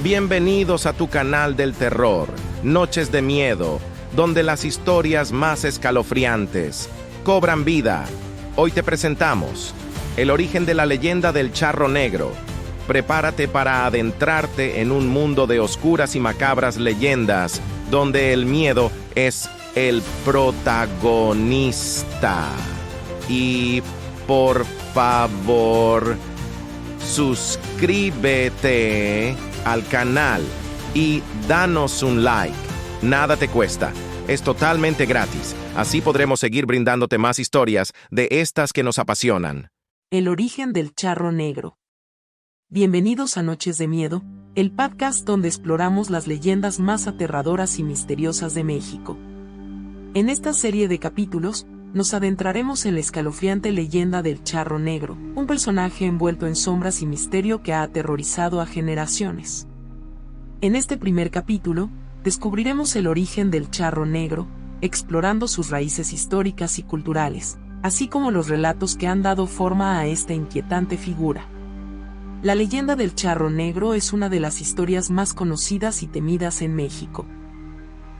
Bienvenidos a tu canal del terror, Noches de Miedo, donde las historias más escalofriantes cobran vida. Hoy te presentamos el origen de la leyenda del charro negro. Prepárate para adentrarte en un mundo de oscuras y macabras leyendas, donde el miedo es el protagonista. Y por favor, suscríbete al canal y danos un like. Nada te cuesta, es totalmente gratis. Así podremos seguir brindándote más historias de estas que nos apasionan. El origen del charro negro. Bienvenidos a Noches de Miedo, el podcast donde exploramos las leyendas más aterradoras y misteriosas de México. En esta serie de capítulos, nos adentraremos en la escalofriante leyenda del charro negro, un personaje envuelto en sombras y misterio que ha aterrorizado a generaciones. En este primer capítulo, descubriremos el origen del charro negro, explorando sus raíces históricas y culturales, así como los relatos que han dado forma a esta inquietante figura. La leyenda del charro negro es una de las historias más conocidas y temidas en México.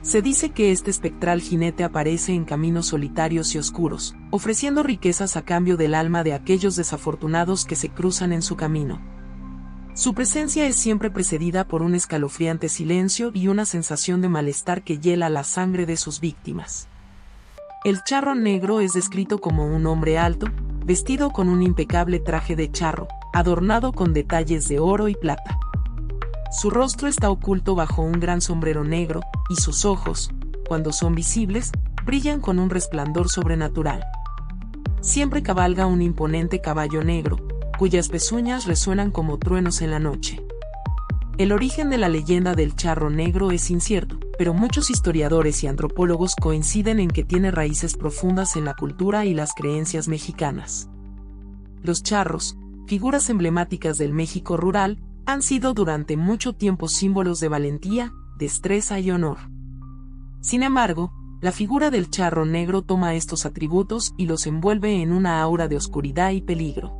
Se dice que este espectral jinete aparece en caminos solitarios y oscuros, ofreciendo riquezas a cambio del alma de aquellos desafortunados que se cruzan en su camino. Su presencia es siempre precedida por un escalofriante silencio y una sensación de malestar que hiela la sangre de sus víctimas. El charro negro es descrito como un hombre alto, vestido con un impecable traje de charro, adornado con detalles de oro y plata. Su rostro está oculto bajo un gran sombrero negro, y sus ojos, cuando son visibles, brillan con un resplandor sobrenatural. Siempre cabalga un imponente caballo negro, cuyas pezuñas resuenan como truenos en la noche. El origen de la leyenda del charro negro es incierto, pero muchos historiadores y antropólogos coinciden en que tiene raíces profundas en la cultura y las creencias mexicanas. Los charros, figuras emblemáticas del México rural, han sido durante mucho tiempo símbolos de valentía, destreza y honor. Sin embargo, la figura del charro negro toma estos atributos y los envuelve en una aura de oscuridad y peligro.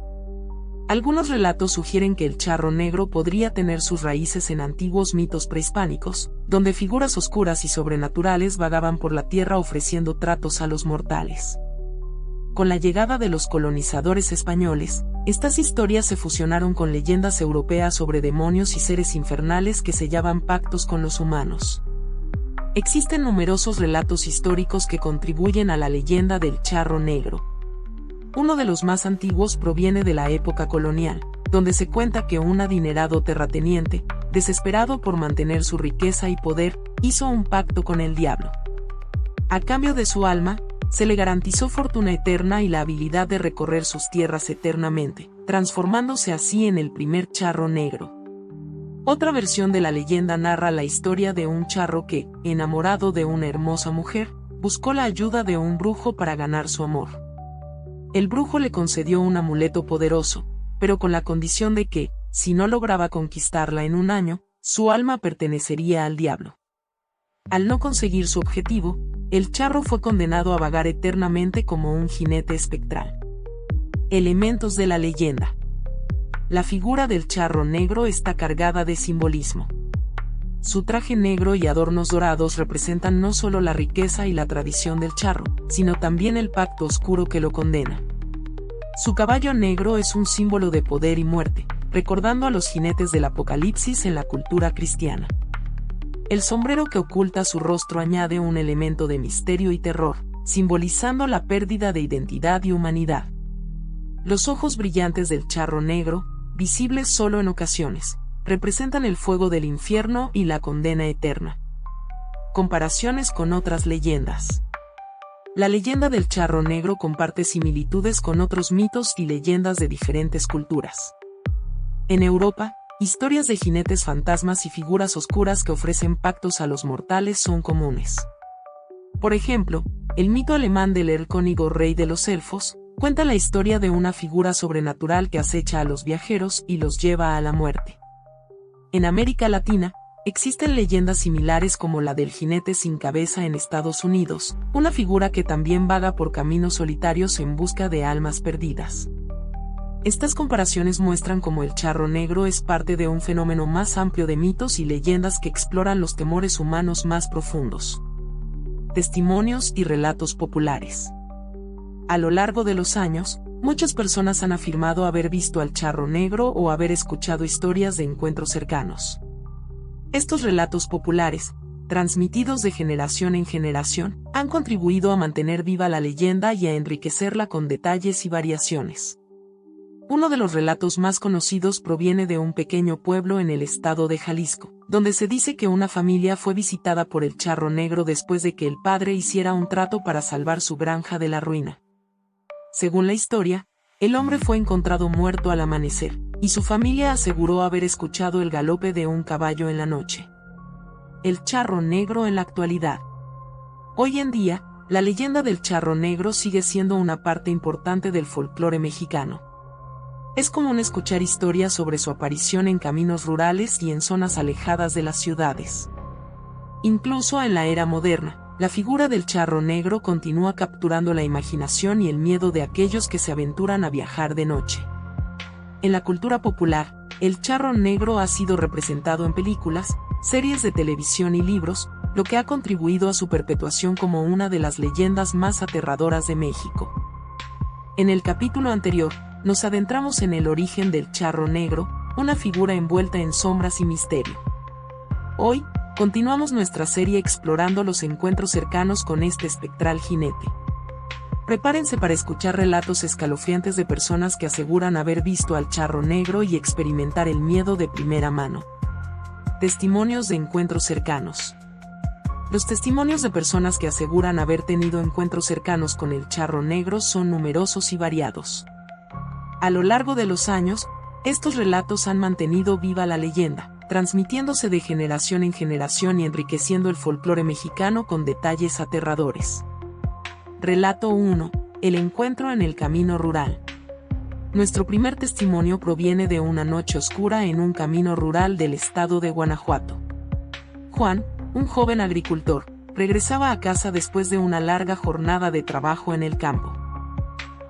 Algunos relatos sugieren que el charro negro podría tener sus raíces en antiguos mitos prehispánicos, donde figuras oscuras y sobrenaturales vagaban por la tierra ofreciendo tratos a los mortales. Con la llegada de los colonizadores españoles, estas historias se fusionaron con leyendas europeas sobre demonios y seres infernales que sellaban pactos con los humanos. Existen numerosos relatos históricos que contribuyen a la leyenda del charro negro. Uno de los más antiguos proviene de la época colonial, donde se cuenta que un adinerado terrateniente, desesperado por mantener su riqueza y poder, hizo un pacto con el diablo. A cambio de su alma, se le garantizó fortuna eterna y la habilidad de recorrer sus tierras eternamente, transformándose así en el primer charro negro. Otra versión de la leyenda narra la historia de un charro que, enamorado de una hermosa mujer, buscó la ayuda de un brujo para ganar su amor. El brujo le concedió un amuleto poderoso, pero con la condición de que, si no lograba conquistarla en un año, su alma pertenecería al diablo. Al no conseguir su objetivo, el charro fue condenado a vagar eternamente como un jinete espectral. Elementos de la leyenda. La figura del charro negro está cargada de simbolismo. Su traje negro y adornos dorados representan no solo la riqueza y la tradición del charro, sino también el pacto oscuro que lo condena. Su caballo negro es un símbolo de poder y muerte, recordando a los jinetes del Apocalipsis en la cultura cristiana. El sombrero que oculta su rostro añade un elemento de misterio y terror, simbolizando la pérdida de identidad y humanidad. Los ojos brillantes del charro negro, visibles solo en ocasiones, representan el fuego del infierno y la condena eterna. Comparaciones con otras leyendas. La leyenda del charro negro comparte similitudes con otros mitos y leyendas de diferentes culturas. En Europa, historias de jinetes fantasmas y figuras oscuras que ofrecen pactos a los mortales son comunes. Por ejemplo, el mito alemán del Erlkönig, rey de los elfos, cuenta la historia de una figura sobrenatural que acecha a los viajeros y los lleva a la muerte. En América Latina, existen leyendas similares como la del jinete sin cabeza en Estados Unidos, una figura que también vaga por caminos solitarios en busca de almas perdidas. Estas comparaciones muestran cómo el charro negro es parte de un fenómeno más amplio de mitos y leyendas que exploran los temores humanos más profundos. Testimonios y relatos populares. A lo largo de los años, muchas personas han afirmado haber visto al charro negro o haber escuchado historias de encuentros cercanos. Estos relatos populares, transmitidos de generación en generación, han contribuido a mantener viva la leyenda y a enriquecerla con detalles y variaciones. Uno de los relatos más conocidos proviene de un pequeño pueblo en el estado de Jalisco, donde se dice que una familia fue visitada por el charro negro después de que el padre hiciera un trato para salvar su granja de la ruina. Según la historia, el hombre fue encontrado muerto al amanecer, y su familia aseguró haber escuchado el galope de un caballo en la noche. El charro negro en la actualidad. Hoy en día, la leyenda del charro negro sigue siendo una parte importante del folclore mexicano. Es común escuchar historias sobre su aparición en caminos rurales y en zonas alejadas de las ciudades. Incluso en la era moderna, la figura del charro negro continúa capturando la imaginación y el miedo de aquellos que se aventuran a viajar de noche. En la cultura popular, el charro negro ha sido representado en películas, series de televisión y libros, lo que ha contribuido a su perpetuación como una de las leyendas más aterradoras de México. En el capítulo anterior, nos adentramos en el origen del charro negro, una figura envuelta en sombras y misterio. Hoy, continuamos nuestra serie explorando los encuentros cercanos con este espectral jinete. Prepárense para escuchar relatos escalofriantes de personas que aseguran haber visto al charro negro y experimentar el miedo de primera mano. Testimonios de encuentros cercanos. Los testimonios de personas que aseguran haber tenido encuentros cercanos con el charro negro son numerosos y variados. A lo largo de los años, estos relatos han mantenido viva la leyenda, transmitiéndose de generación en generación y enriqueciendo el folclore mexicano con detalles aterradores. Relato 1. El encuentro en el camino rural. Nuestro primer testimonio proviene de una noche oscura en un camino rural del estado de Guanajuato. Juan, un joven agricultor, regresaba a casa después de una larga jornada de trabajo en el campo.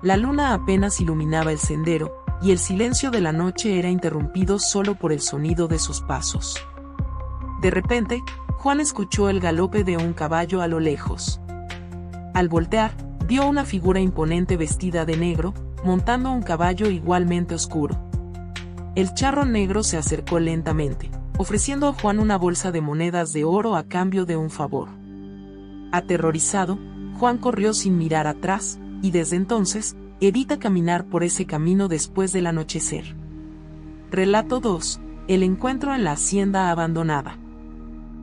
La luna apenas iluminaba el sendero, y el silencio de la noche era interrumpido solo por el sonido de sus pasos. De repente, Juan escuchó el galope de un caballo a lo lejos. Al voltear, vio una figura imponente vestida de negro, montando un caballo igualmente oscuro. El charro negro se acercó lentamente, ofreciendo a Juan una bolsa de monedas de oro a cambio de un favor. Aterrorizado, Juan corrió sin mirar atrás, y desde entonces, evita caminar por ese camino después del anochecer. Relato 2. El encuentro en la hacienda abandonada.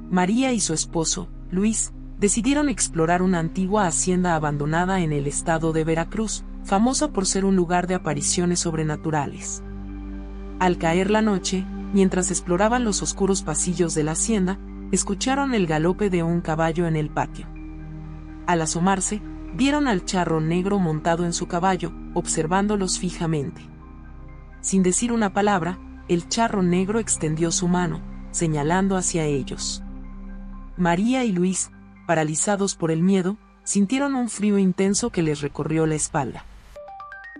María y su esposo, Luis, decidieron explorar una antigua hacienda abandonada en el estado de Veracruz, famosa por ser un lugar de apariciones sobrenaturales. Al caer la noche, mientras exploraban los oscuros pasillos de la hacienda, escucharon el galope de un caballo en el patio. Al asomarse, vieron al charro negro montado en su caballo, observándolos fijamente. Sin decir una palabra, el charro negro extendió su mano, señalando hacia ellos. María y Luis, paralizados por el miedo, sintieron un frío intenso que les recorrió la espalda.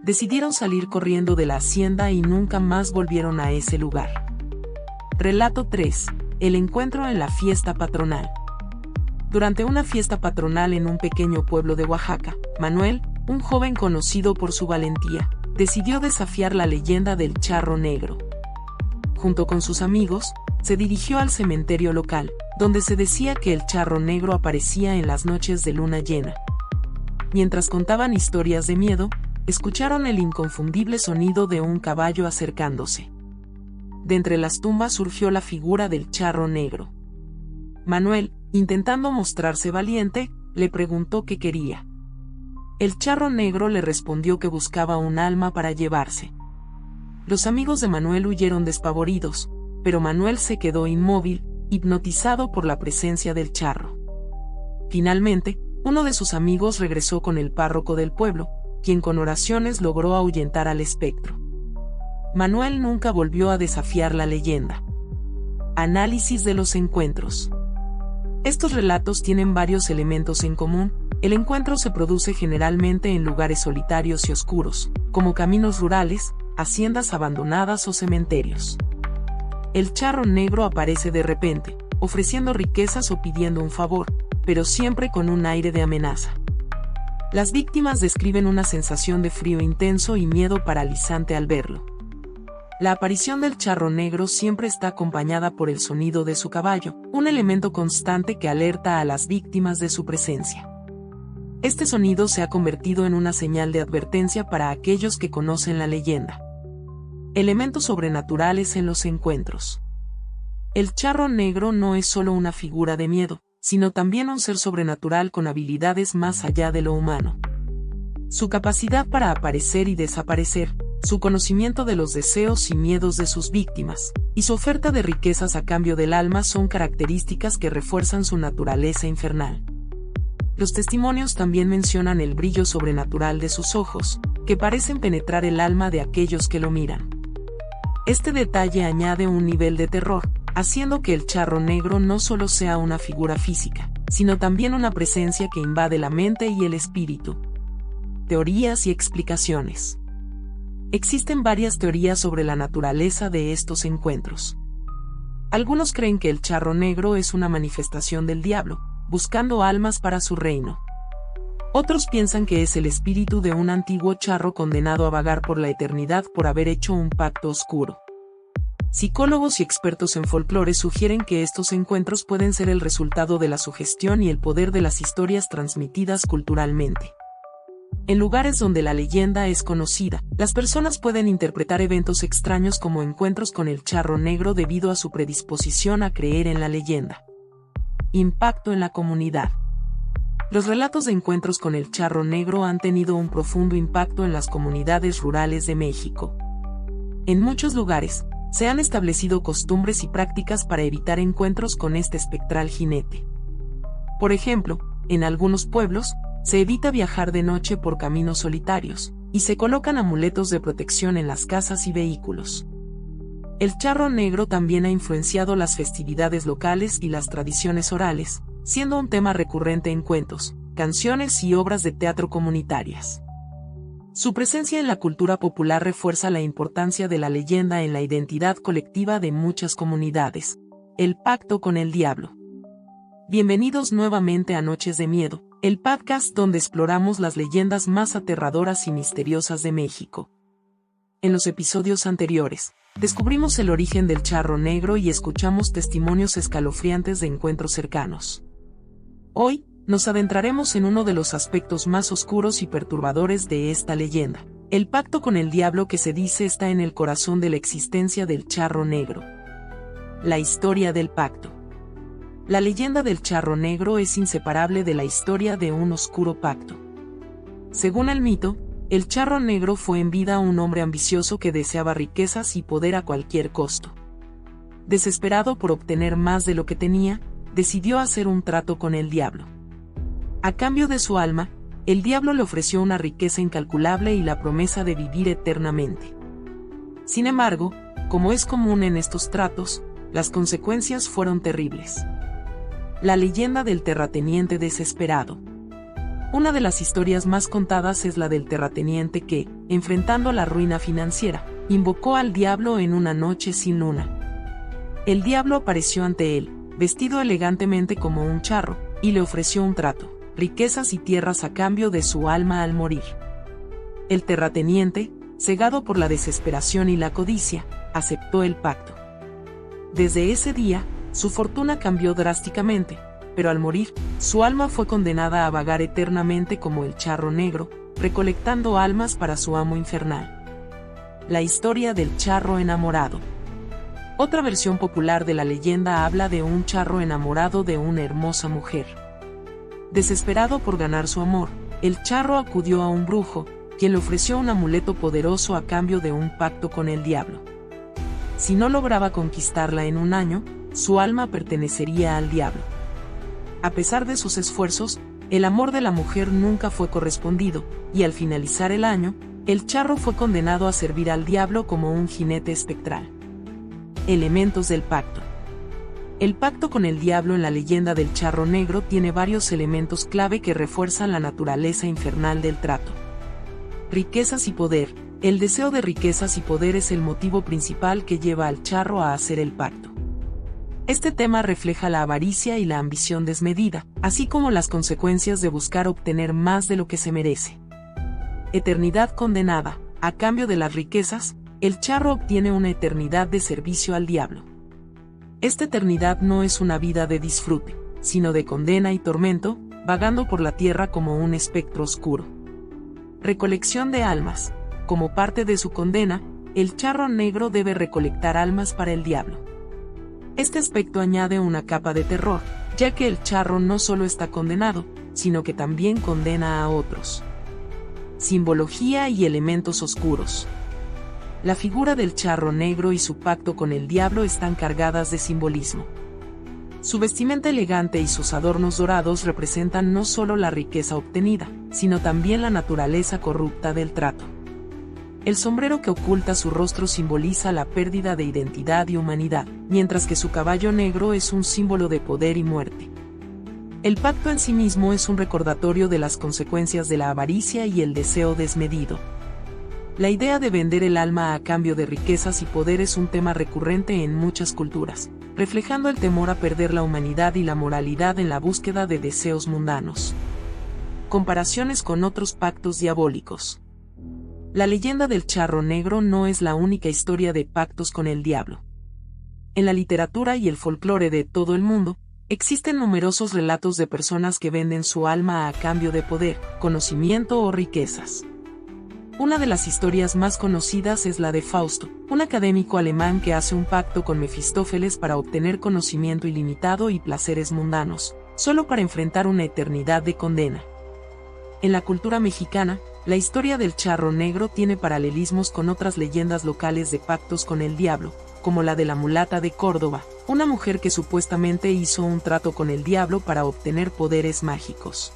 Decidieron salir corriendo de la hacienda y nunca más volvieron a ese lugar. Relato 3. El encuentro en la fiesta patronal. Durante una fiesta patronal en un pequeño pueblo de Oaxaca, Manuel, un joven conocido por su valentía, decidió desafiar la leyenda del charro negro. Junto con sus amigos, se dirigió al cementerio local, donde se decía que el charro negro aparecía en las noches de luna llena. Mientras contaban historias de miedo, escucharon el inconfundible sonido de un caballo acercándose. De entre las tumbas surgió la figura del charro negro. Manuel, intentando mostrarse valiente, le preguntó qué quería. El charro negro le respondió que buscaba un alma para llevarse. Los amigos de Manuel huyeron despavoridos, pero Manuel se quedó inmóvil, hipnotizado por la presencia del charro. Finalmente, uno de sus amigos regresó con el párroco del pueblo, quien con oraciones logró ahuyentar al espectro. Manuel nunca volvió a desafiar la leyenda. Análisis de los encuentros. Estos relatos tienen varios elementos en común. El encuentro se produce generalmente en lugares solitarios y oscuros, como caminos rurales, haciendas abandonadas o cementerios. El charro negro aparece de repente, ofreciendo riquezas o pidiendo un favor, pero siempre con un aire de amenaza. Las víctimas describen una sensación de frío intenso y miedo paralizante al verlo. La aparición del charro negro siempre está acompañada por el sonido de su caballo, un elemento constante que alerta a las víctimas de su presencia. Este sonido se ha convertido en una señal de advertencia para aquellos que conocen la leyenda. Elementos sobrenaturales en los encuentros. El charro negro no es solo una figura de miedo, sino también un ser sobrenatural con habilidades más allá de lo humano. Su capacidad para aparecer y desaparecer, su conocimiento de los deseos y miedos de sus víctimas, y su oferta de riquezas a cambio del alma son características que refuerzan su naturaleza infernal. Los testimonios también mencionan el brillo sobrenatural de sus ojos, que parecen penetrar el alma de aquellos que lo miran. Este detalle añade un nivel de terror, haciendo que el charro negro no solo sea una figura física, sino también una presencia que invade la mente y el espíritu. Teorías y explicaciones. Existen varias teorías sobre la naturaleza de estos encuentros. Algunos creen que el charro negro es una manifestación del diablo, buscando almas para su reino. Otros piensan que es el espíritu de un antiguo charro condenado a vagar por la eternidad por haber hecho un pacto oscuro. Psicólogos y expertos en folclore sugieren que estos encuentros pueden ser el resultado de la sugestión y el poder de las historias transmitidas culturalmente. En lugares donde la leyenda es conocida, las personas pueden interpretar eventos extraños como encuentros con el charro negro debido a su predisposición a creer en la leyenda. Impacto en la comunidad. Los relatos de encuentros con el charro negro han tenido un profundo impacto en las comunidades rurales de México. En muchos lugares, se han establecido costumbres y prácticas para evitar encuentros con este espectral jinete. Por ejemplo, en algunos pueblos, se evita viajar de noche por caminos solitarios, y se colocan amuletos de protección en las casas y vehículos. El charro negro también ha influenciado las festividades locales y las tradiciones orales, siendo un tema recurrente en cuentos, canciones y obras de teatro comunitarias. Su presencia en la cultura popular refuerza la importancia de la leyenda en la identidad colectiva de muchas comunidades. El pacto con el diablo. Bienvenidos nuevamente a Noches de Miedo, el podcast donde exploramos las leyendas más aterradoras y misteriosas de México. En los episodios anteriores, descubrimos el origen del charro negro y escuchamos testimonios escalofriantes de encuentros cercanos. Hoy, nos adentraremos en uno de los aspectos más oscuros y perturbadores de esta leyenda, el pacto con el diablo que se dice está en el corazón de la existencia del charro negro. La historia del pacto. La leyenda del charro negro es inseparable de la historia de un oscuro pacto. Según el mito, el charro negro fue en vida un hombre ambicioso que deseaba riquezas y poder a cualquier costo. Desesperado por obtener más de lo que tenía, decidió hacer un trato con el diablo. A cambio de su alma, el diablo le ofreció una riqueza incalculable y la promesa de vivir eternamente. Sin embargo, como es común en estos tratos, las consecuencias fueron terribles. La leyenda del terrateniente desesperado. Una de las historias más contadas es la del terrateniente que, enfrentando la ruina financiera, invocó al diablo en una noche sin luna. El diablo apareció ante él, vestido elegantemente como un charro, y le ofreció un trato, riquezas y tierras a cambio de su alma al morir. El terrateniente, cegado por la desesperación y la codicia, aceptó el pacto. Desde ese día, su fortuna cambió drásticamente, pero al morir, su alma fue condenada a vagar eternamente como el charro negro, recolectando almas para su amo infernal. La historia del charro enamorado. Otra versión popular de la leyenda habla de un charro enamorado de una hermosa mujer. Desesperado por ganar su amor, el charro acudió a un brujo, quien le ofreció un amuleto poderoso a cambio de un pacto con el diablo. Si no lograba conquistarla en un año, su alma pertenecería al diablo. A pesar de sus esfuerzos, el amor de la mujer nunca fue correspondido, y al finalizar el año, el charro fue condenado a servir al diablo como un jinete espectral. Elementos del pacto. El pacto con el diablo en la leyenda del charro negro tiene varios elementos clave que refuerzan la naturaleza infernal del trato. Riquezas y poder. el deseo de riquezas y poder es el motivo principal que lleva al charro a hacer el pacto. Este tema refleja la avaricia y la ambición desmedida, así como las consecuencias de buscar obtener más de lo que se merece. Eternidad condenada. A cambio de las riquezas, el charro obtiene una eternidad de servicio al diablo. Esta eternidad no es una vida de disfrute, sino de condena y tormento, vagando por la tierra como un espectro oscuro. Recolección de almas. Como parte de su condena, el charro negro debe recolectar almas para el diablo. Este aspecto añade una capa de terror, ya que el charro no solo está condenado, sino que también condena a otros. Simbología y elementos oscuros. La figura del charro negro y su pacto con el diablo están cargadas de simbolismo. Su vestimenta elegante y sus adornos dorados representan no solo la riqueza obtenida, sino también la naturaleza corrupta del trato. El sombrero que oculta su rostro simboliza la pérdida de identidad y humanidad, mientras que su caballo negro es un símbolo de poder y muerte. El pacto en sí mismo es un recordatorio de las consecuencias de la avaricia y el deseo desmedido. La idea de vender el alma a cambio de riquezas y poder es un tema recurrente en muchas culturas, reflejando el temor a perder la humanidad y la moralidad en la búsqueda de deseos mundanos. Comparaciones con otros pactos diabólicos. La leyenda del charro negro no es la única historia de pactos con el diablo. En la literatura y el folclore de todo el mundo, existen numerosos relatos de personas que venden su alma a cambio de poder, conocimiento o riquezas. Una de las historias más conocidas es la de Fausto, un académico alemán que hace un pacto con Mefistófeles para obtener conocimiento ilimitado y placeres mundanos, solo para enfrentar una eternidad de condena. En la cultura mexicana, la historia del charro negro tiene paralelismos con otras leyendas locales de pactos con el diablo, como la de la mulata de Córdoba, una mujer que supuestamente hizo un trato con el diablo para obtener poderes mágicos.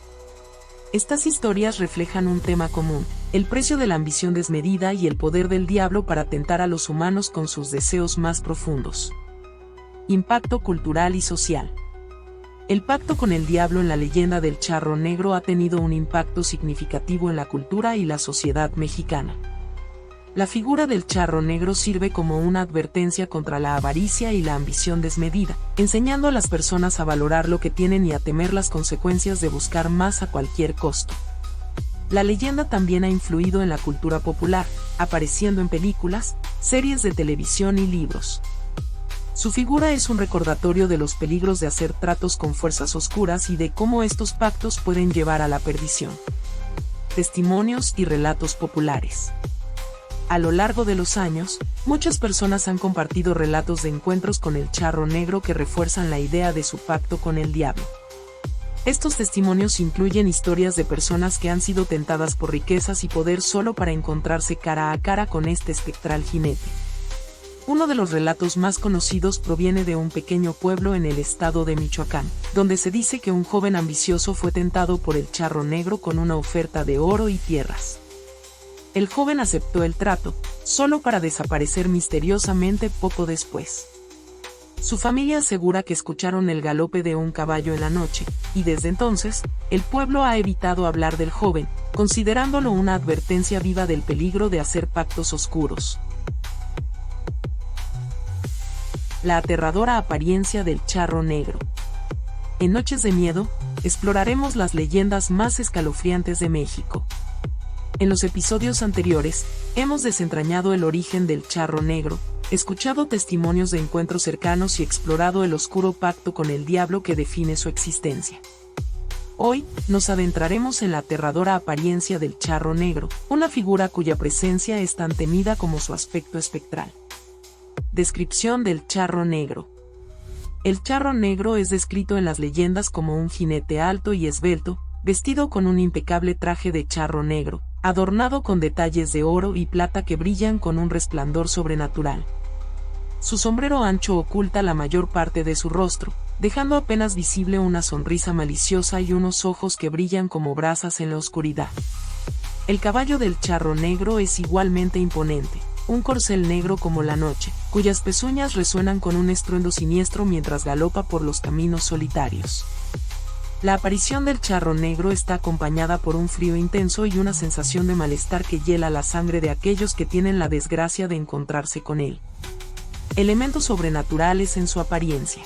Estas historias reflejan un tema común, el precio de la ambición desmedida y el poder del diablo para tentar a los humanos con sus deseos más profundos. Impacto cultural y social. El pacto con el diablo en la leyenda del charro negro ha tenido un impacto significativo en la cultura y la sociedad mexicana. La figura del charro negro sirve como una advertencia contra la avaricia y la ambición desmedida, enseñando a las personas a valorar lo que tienen y a temer las consecuencias de buscar más a cualquier costo. La leyenda también ha influido en la cultura popular, apareciendo en películas, series de televisión y libros. Su figura es un recordatorio de los peligros de hacer tratos con fuerzas oscuras y de cómo estos pactos pueden llevar a la perdición. Testimonios y relatos populares. A lo largo de los años, muchas personas han compartido relatos de encuentros con el charro negro que refuerzan la idea de su pacto con el diablo. Estos testimonios incluyen historias de personas que han sido tentadas por riquezas y poder solo para encontrarse cara a cara con este espectral jinete. Uno de los relatos más conocidos proviene de un pequeño pueblo en el estado de Michoacán, donde se dice que un joven ambicioso fue tentado por el charro negro con una oferta de oro y tierras. El joven aceptó el trato, solo para desaparecer misteriosamente poco después. Su familia asegura que escucharon el galope de un caballo en la noche, y desde entonces, el pueblo ha evitado hablar del joven, considerándolo una advertencia viva del peligro de hacer pactos oscuros. La aterradora apariencia del charro negro. En Noches de Miedo, exploraremos las leyendas más escalofriantes de México. En los episodios anteriores, hemos desentrañado el origen del charro negro, escuchado testimonios de encuentros cercanos y explorado el oscuro pacto con el diablo que define su existencia. Hoy, nos adentraremos en la aterradora apariencia del charro negro, una figura cuya presencia es tan temida como su aspecto espectral. Descripción del charro negro. El charro negro es descrito en las leyendas como un jinete alto y esbelto, vestido con un impecable traje de charro negro, adornado con detalles de oro y plata que brillan con un resplandor sobrenatural. Su sombrero ancho oculta la mayor parte de su rostro, dejando apenas visible una sonrisa maliciosa y unos ojos que brillan como brasas en la oscuridad. El caballo del charro negro es igualmente imponente, un corcel negro como la noche, cuyas pezuñas resuenan con un estruendo siniestro mientras galopa por los caminos solitarios. La aparición del charro negro está acompañada por un frío intenso y una sensación de malestar que hiela la sangre de aquellos que tienen la desgracia de encontrarse con él. Elementos sobrenaturales en su apariencia.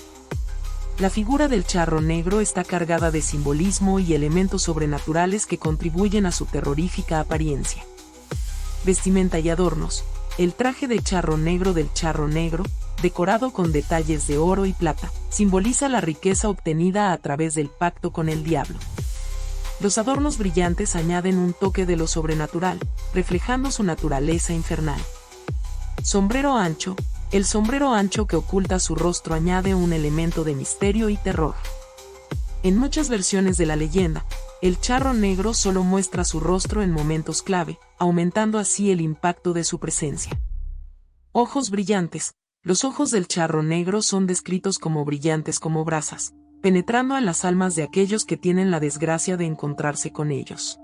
La figura del charro negro está cargada de simbolismo y elementos sobrenaturales que contribuyen a su terrorífica apariencia. Vestimenta y adornos. El traje de charro negro del charro negro, decorado con detalles de oro y plata, simboliza la riqueza obtenida a través del pacto con el diablo. Los adornos brillantes añaden un toque de lo sobrenatural, reflejando su naturaleza infernal. Sombrero ancho. El sombrero ancho que oculta su rostro añade un elemento de misterio y terror. En muchas versiones de la leyenda, el charro negro solo muestra su rostro en momentos clave, aumentando así el impacto de su presencia. Ojos brillantes. Los ojos del charro negro son descritos como brillantes como brasas, penetrando en las almas de aquellos que tienen la desgracia de encontrarse con ellos.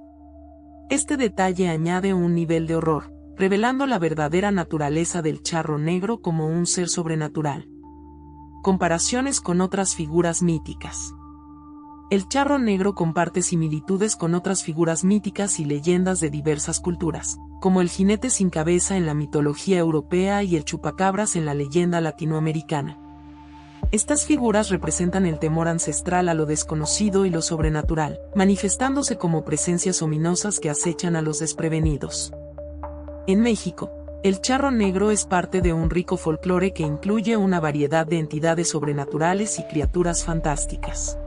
Este detalle añade un nivel de horror, revelando la verdadera naturaleza del charro negro como un ser sobrenatural. Comparaciones con otras figuras míticas. El charro negro comparte similitudes con otras figuras míticas y leyendas de diversas culturas, como el jinete sin cabeza en la mitología europea y el chupacabras en la leyenda latinoamericana. Estas figuras representan el temor ancestral a lo desconocido y lo sobrenatural, manifestándose como presencias ominosas que acechan a los desprevenidos. En México, el charro negro es parte de un rico folclore que incluye una variedad de entidades sobrenaturales y criaturas fantásticas.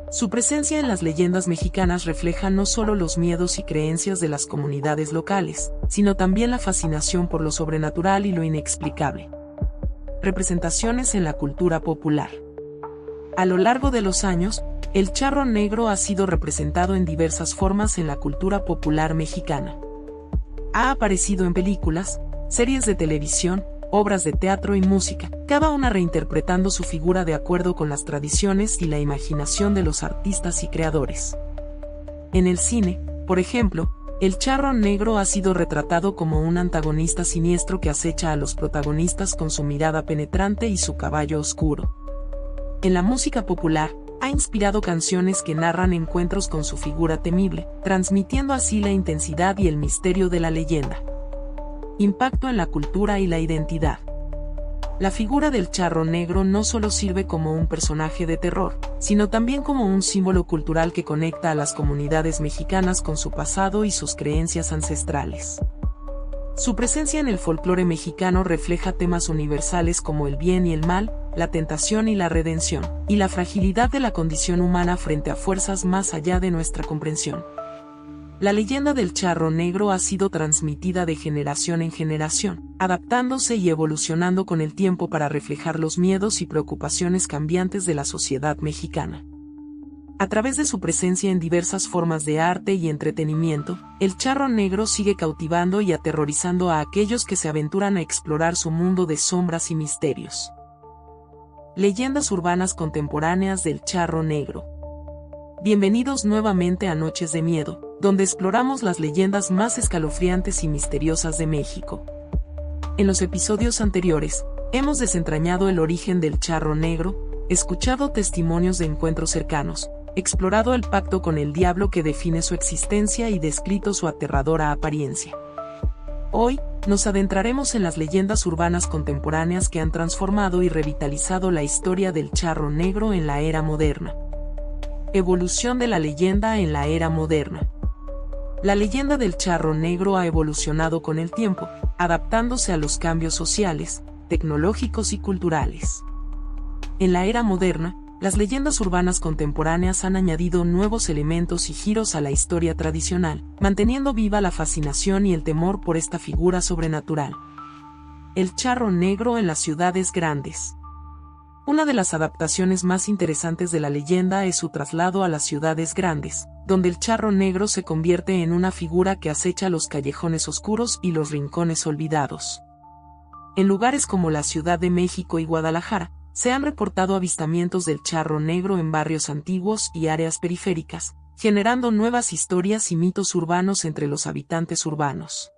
Su presencia en las leyendas mexicanas refleja no solo los miedos y creencias de las comunidades locales, sino también la fascinación por lo sobrenatural y lo inexplicable. Representaciones en la cultura popular. A lo largo de los años, el charro negro ha sido representado en diversas formas en la cultura popular mexicana. Ha aparecido en películas, series de televisión, obras de teatro y música, cada una reinterpretando su figura de acuerdo con las tradiciones y la imaginación de los artistas y creadores. En el cine, por ejemplo, el charro negro ha sido retratado como un antagonista siniestro que acecha a los protagonistas con su mirada penetrante y su caballo oscuro. En la música popular, ha inspirado canciones que narran encuentros con su figura temible, transmitiendo así la intensidad y el misterio de la leyenda. Impacto en la cultura y la identidad. La figura del charro negro no solo sirve como un personaje de terror, sino también como un símbolo cultural que conecta a las comunidades mexicanas con su pasado y sus creencias ancestrales. Su presencia en el folclore mexicano refleja temas universales como el bien y el mal, la tentación y la redención, y la fragilidad de la condición humana frente a fuerzas más allá de nuestra comprensión. La leyenda del charro negro ha sido transmitida de generación en generación, adaptándose y evolucionando con el tiempo para reflejar los miedos y preocupaciones cambiantes de la sociedad mexicana. A través de su presencia en diversas formas de arte y entretenimiento, el charro negro sigue cautivando y aterrorizando a aquellos que se aventuran a explorar su mundo de sombras y misterios. Leyendas urbanas contemporáneas del charro negro. Bienvenidos nuevamente a Noches de Miedo, donde exploramos las leyendas más escalofriantes y misteriosas de México. En los episodios anteriores, hemos desentrañado el origen del charro negro, escuchado testimonios de encuentros cercanos, explorado el pacto con el diablo que define su existencia y descrito su aterradora apariencia. Hoy, nos adentraremos en las leyendas urbanas contemporáneas que han transformado y revitalizado la historia del charro negro en la era moderna. Evolución de la leyenda en la era moderna. La leyenda del charro negro ha evolucionado con el tiempo, adaptándose a los cambios sociales, tecnológicos y culturales. En la era moderna, las leyendas urbanas contemporáneas han añadido nuevos elementos y giros a la historia tradicional, manteniendo viva la fascinación y el temor por esta figura sobrenatural. El charro negro en las ciudades grandes. Una de las adaptaciones más interesantes de la leyenda es su traslado a las ciudades grandes, donde el charro negro se convierte en una figura que acecha los callejones oscuros y los rincones olvidados. En lugares como la Ciudad de México y Guadalajara, se han reportado avistamientos del charro negro en barrios antiguos y áreas periféricas, generando nuevas historias y mitos urbanos entre los habitantes urbanos.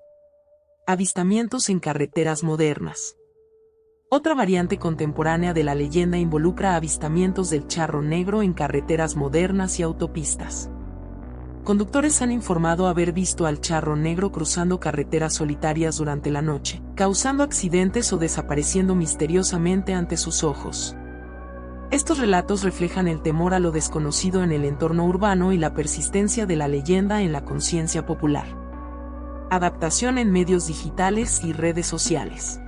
Avistamientos en carreteras modernas. Otra variante contemporánea de la leyenda involucra avistamientos del charro negro en carreteras modernas y autopistas. Conductores han informado haber visto al charro negro cruzando carreteras solitarias durante la noche, causando accidentes o desapareciendo misteriosamente ante sus ojos. Estos relatos reflejan el temor a lo desconocido en el entorno urbano y la persistencia de la leyenda en la conciencia popular. Adaptación en medios digitales y redes sociales.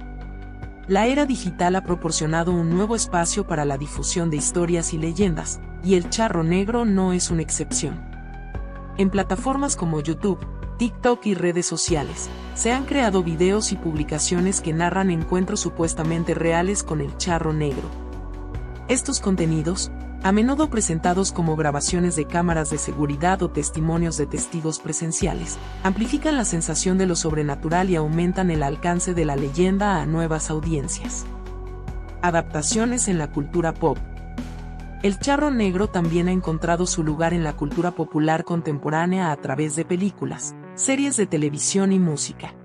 La era digital ha proporcionado un nuevo espacio para la difusión de historias y leyendas, y el charro negro no es una excepción. En plataformas como YouTube, TikTok y redes sociales, se han creado videos y publicaciones que narran encuentros supuestamente reales con el charro negro. Estos contenidos, a menudo presentados como grabaciones de cámaras de seguridad o testimonios de testigos presenciales, amplifican la sensación de lo sobrenatural y aumentan el alcance de la leyenda a nuevas audiencias. Adaptaciones en la cultura pop. El charro negro también ha encontrado su lugar en la cultura popular contemporánea a través de películas, series de televisión y música.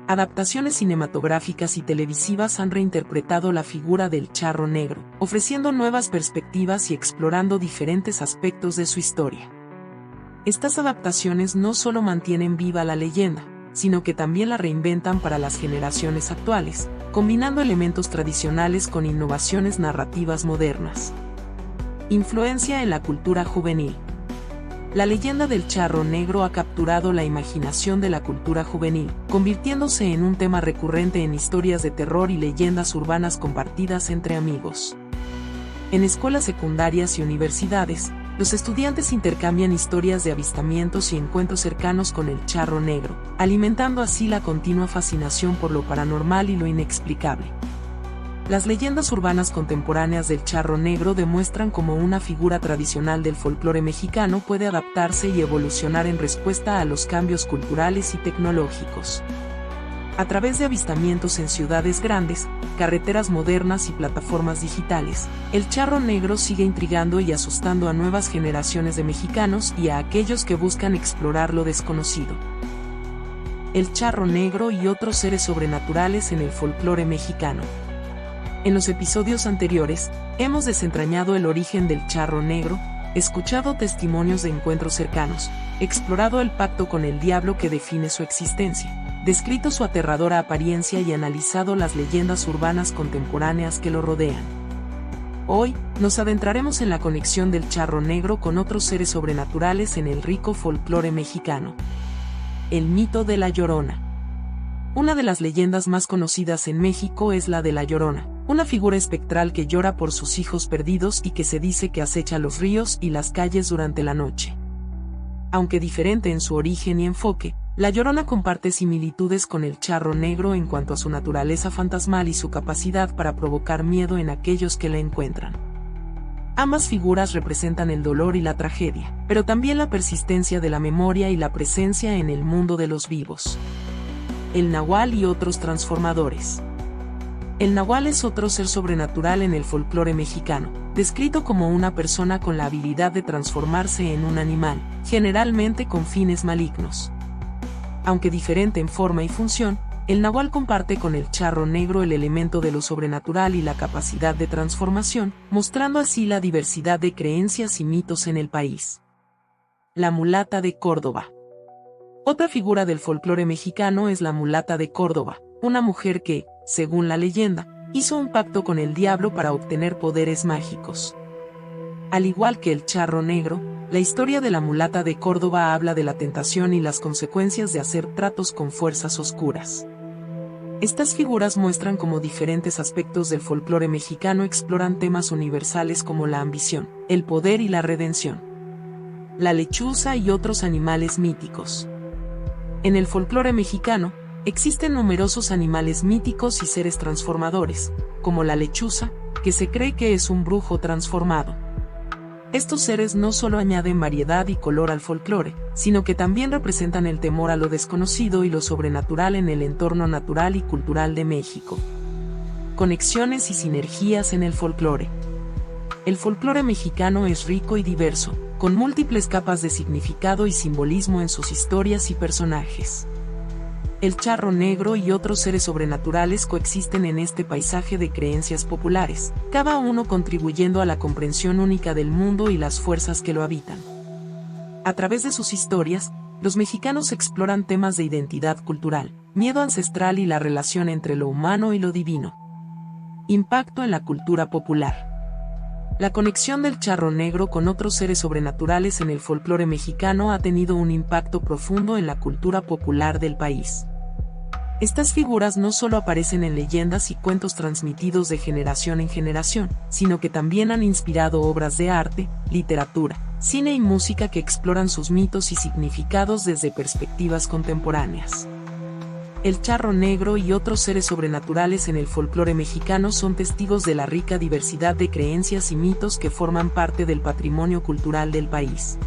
Adaptaciones cinematográficas y televisivas han reinterpretado la figura del charro negro, ofreciendo nuevas perspectivas y explorando diferentes aspectos de su historia. Estas adaptaciones no solo mantienen viva la leyenda, sino que también la reinventan para las generaciones actuales, combinando elementos tradicionales con innovaciones narrativas modernas. Influencia en la cultura juvenil. La leyenda del charro negro ha capturado la imaginación de la cultura juvenil, convirtiéndose en un tema recurrente en historias de terror y leyendas urbanas compartidas entre amigos. En escuelas secundarias y universidades, los estudiantes intercambian historias de avistamientos y encuentros cercanos con el charro negro, alimentando así la continua fascinación por lo paranormal y lo inexplicable. Las leyendas urbanas contemporáneas del charro negro demuestran cómo una figura tradicional del folclore mexicano puede adaptarse y evolucionar en respuesta a los cambios culturales y tecnológicos. A través de avistamientos en ciudades grandes, carreteras modernas y plataformas digitales, el charro negro sigue intrigando y asustando a nuevas generaciones de mexicanos y a aquellos que buscan explorar lo desconocido. El charro negro y otros seres sobrenaturales en el folclore mexicano. En los episodios anteriores, hemos desentrañado el origen del charro negro, escuchado testimonios de encuentros cercanos, explorado el pacto con el diablo que define su existencia, descrito su aterradora apariencia y analizado las leyendas urbanas contemporáneas que lo rodean. Hoy, nos adentraremos en la conexión del charro negro con otros seres sobrenaturales en el rico folclore mexicano. El mito de La Llorona. Una de las leyendas más conocidas en México es la de La Llorona, una figura espectral que llora por sus hijos perdidos y que se dice que acecha los ríos y las calles durante la noche. Aunque diferente en su origen y enfoque, La Llorona comparte similitudes con el charro negro en cuanto a su naturaleza fantasmal y su capacidad para provocar miedo en aquellos que la encuentran. Ambas figuras representan el dolor y la tragedia, pero también la persistencia de la memoria y la presencia en el mundo de los vivos. El nahual y otros transformadores. El nahual es otro ser sobrenatural en el folclore mexicano, descrito como una persona con la habilidad de transformarse en un animal, generalmente con fines malignos. Aunque diferente en forma y función, el nahual comparte con el charro negro el elemento de lo sobrenatural y la capacidad de transformación, mostrando así la diversidad de creencias y mitos en el país. La mulata de Córdoba. Otra figura del folclore mexicano es la mulata de Córdoba, una mujer que, según la leyenda, hizo un pacto con el diablo para obtener poderes mágicos. Al igual que el charro negro, la historia de la mulata de Córdoba habla de la tentación y las consecuencias de hacer tratos con fuerzas oscuras. Estas figuras muestran cómo diferentes aspectos del folclore mexicano exploran temas universales como la ambición, el poder y la redención. La lechuza y otros animales míticos. En el folclore mexicano, existen numerosos animales míticos y seres transformadores, como la lechuza, que se cree que es un brujo transformado. Estos seres no solo añaden variedad y color al folclore, sino que también representan el temor a lo desconocido y lo sobrenatural en el entorno natural y cultural de México. Conexiones y sinergias en el folclore. El folclore mexicano es rico y diverso, con múltiples capas de significado y simbolismo en sus historias y personajes. El charro negro y otros seres sobrenaturales coexisten en este paisaje de creencias populares, cada uno contribuyendo a la comprensión única del mundo y las fuerzas que lo habitan. A través de sus historias, los mexicanos exploran temas de identidad cultural, miedo ancestral y la relación entre lo humano y lo divino. Impacto en la cultura popular. La conexión del charro negro con otros seres sobrenaturales en el folclore mexicano ha tenido un impacto profundo en la cultura popular del país. Estas figuras no solo aparecen en leyendas y cuentos transmitidos de generación en generación, sino que también han inspirado obras de arte, literatura, cine y música que exploran sus mitos y significados desde perspectivas contemporáneas. El charro negro y otros seres sobrenaturales en el folclore mexicano son testigos de la rica diversidad de creencias y mitos que forman parte del patrimonio cultural del país.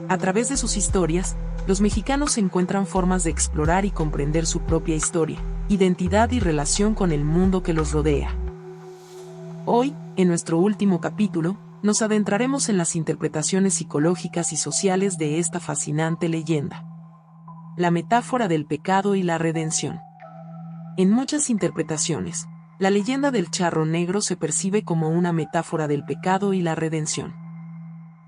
A través de sus historias, los mexicanos encuentran formas de explorar y comprender su propia historia, identidad y relación con el mundo que los rodea. Hoy, en nuestro último capítulo, nos adentraremos en las interpretaciones psicológicas y sociales de esta fascinante leyenda. La metáfora del pecado y la redención. En muchas interpretaciones, la leyenda del charro negro se percibe como una metáfora del pecado y la redención.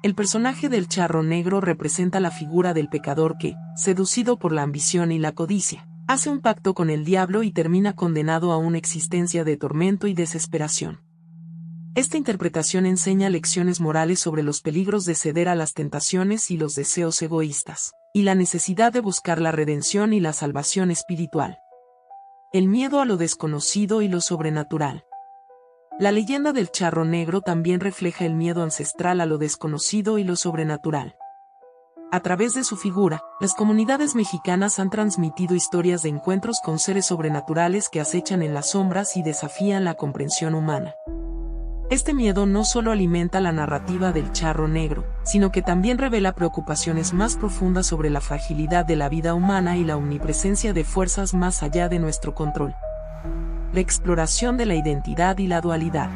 El personaje del charro negro representa la figura del pecador que, seducido por la ambición y la codicia, hace un pacto con el diablo y termina condenado a una existencia de tormento y desesperación. Esta interpretación enseña lecciones morales sobre los peligros de ceder a las tentaciones y los deseos egoístas, y la necesidad de buscar la redención y la salvación espiritual. El miedo a lo desconocido y lo sobrenatural. La leyenda del charro negro también refleja el miedo ancestral a lo desconocido y lo sobrenatural. A través de su figura, las comunidades mexicanas han transmitido historias de encuentros con seres sobrenaturales que acechan en las sombras y desafían la comprensión humana. Este miedo no solo alimenta la narrativa del charro negro, sino que también revela preocupaciones más profundas sobre la fragilidad de la vida humana y la omnipresencia de fuerzas más allá de nuestro control. La exploración de la identidad y la dualidad.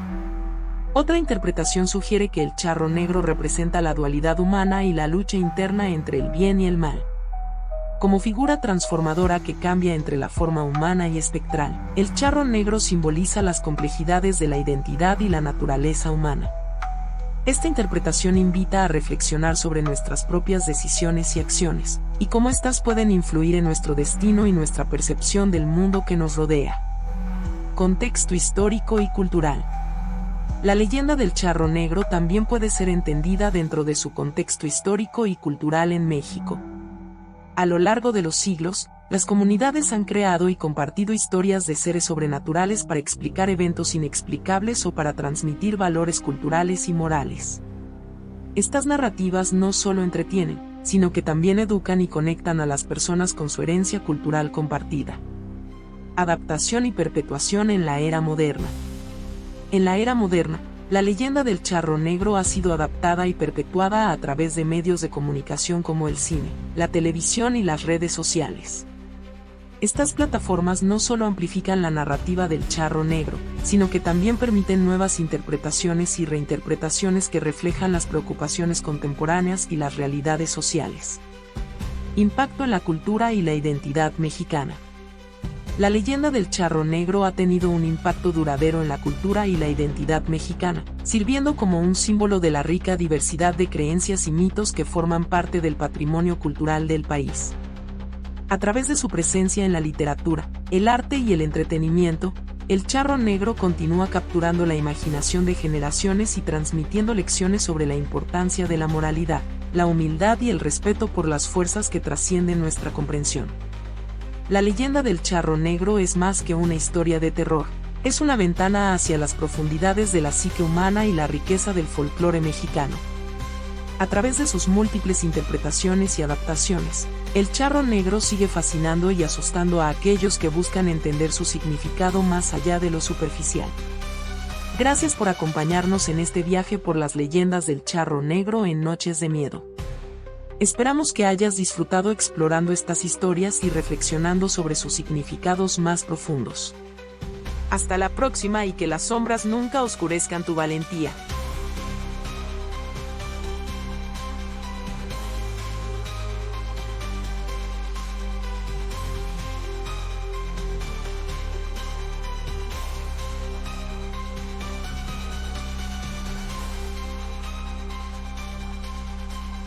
Otra interpretación sugiere que el charro negro representa la dualidad humana y la lucha interna entre el bien y el mal. Como figura transformadora que cambia entre la forma humana y espectral, el charro negro simboliza las complejidades de la identidad y la naturaleza humana. Esta interpretación invita a reflexionar sobre nuestras propias decisiones y acciones, y cómo éstas pueden influir en nuestro destino y nuestra percepción del mundo que nos rodea. Contexto histórico y cultural. La leyenda del charro negro también puede ser entendida dentro de su contexto histórico y cultural en México. A lo largo de los siglos, las comunidades han creado y compartido historias de seres sobrenaturales para explicar eventos inexplicables o para transmitir valores culturales y morales. Estas narrativas no solo entretienen, sino que también educan y conectan a las personas con su herencia cultural compartida. Adaptación y perpetuación en la era moderna. En la era moderna, la leyenda del charro negro ha sido adaptada y perpetuada a través de medios de comunicación como el cine, la televisión y las redes sociales. Estas plataformas no solo amplifican la narrativa del charro negro, sino que también permiten nuevas interpretaciones y reinterpretaciones que reflejan las preocupaciones contemporáneas y las realidades sociales. Impacto en la cultura y la identidad mexicana. La leyenda del charro negro ha tenido un impacto duradero en la cultura y la identidad mexicana, sirviendo como un símbolo de la rica diversidad de creencias y mitos que forman parte del patrimonio cultural del país. A través de su presencia en la literatura, el arte y el entretenimiento, el charro negro continúa capturando la imaginación de generaciones y transmitiendo lecciones sobre la importancia de la moralidad, la humildad y el respeto por las fuerzas que trascienden nuestra comprensión. La leyenda del charro negro es más que una historia de terror, es una ventana hacia las profundidades de la psique humana y la riqueza del folclore mexicano. A través de sus múltiples interpretaciones y adaptaciones, el charro negro sigue fascinando y asustando a aquellos que buscan entender su significado más allá de lo superficial. Gracias por acompañarnos en este viaje por las leyendas del charro negro en Noches de Miedo. Esperamos que hayas disfrutado explorando estas historias y reflexionando sobre sus significados más profundos. Hasta la próxima y que las sombras nunca oscurezcan tu valentía.